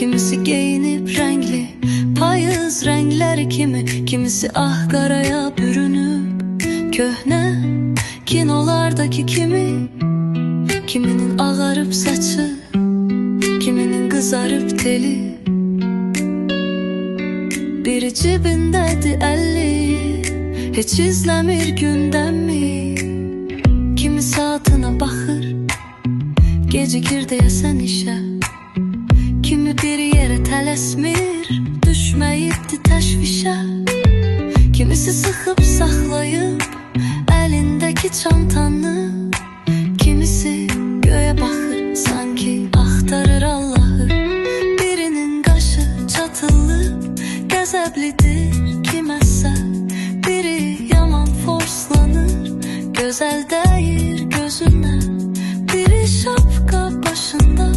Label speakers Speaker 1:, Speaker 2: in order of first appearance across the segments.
Speaker 1: Kimisi giyinip renkli payız renkleri kimi, kimisi ah karaya bürünüp köhne kinolardaki kimi. Kiminin ağarıp saçı, kiminin kızarıp teli. Biri cibindədir 50, hiç izlemir gündemi. Kimi saatine bakır, gecikir deyəsən işe. Kimi bir yere tələsmir, düşməyibdi təşvişə. Kimisi sıxıb saxlayıb əlindəki çantanı. Kimisi göğe baxır, sanki axtarır Allah'ı. Birinin qaşı çatıllı, qəzəblidir kiməsə. Biri yaman forslanır, gözəl deyir gözünə. Biri şapka başında,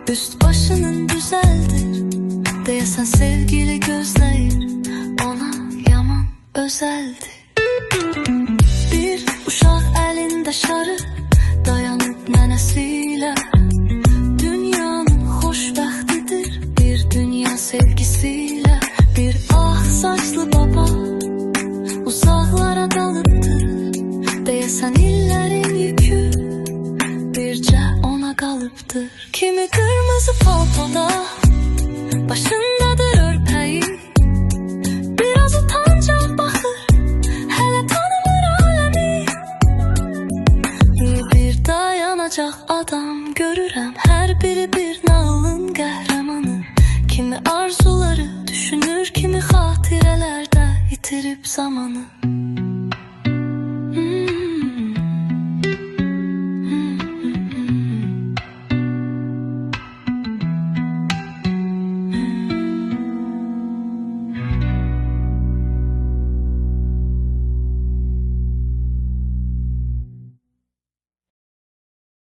Speaker 1: üst başının düzeldir. Deyəsən sevgili gözləyir, ona yaman özeldir. Bir uşaq əlində şarı, dayanıb nənəsiyle. Dünyanın xoşbəxtidir, bir dünya sevgisiyle. Bir ah saçlı baba, uzaqlara dalıbdır. Deyəsən illerin yükü, bircə ona qalıbdır. Kimi kırmızı paltoda, başındadır örpeği. Biraz utanca bakır, hele tanımır alemi. Bir dayanacak adam görürəm, her biri bir nağılın qəhrəmanı. Kimi arzuları düşünür, kimi xatirələrdə itirib zamanı.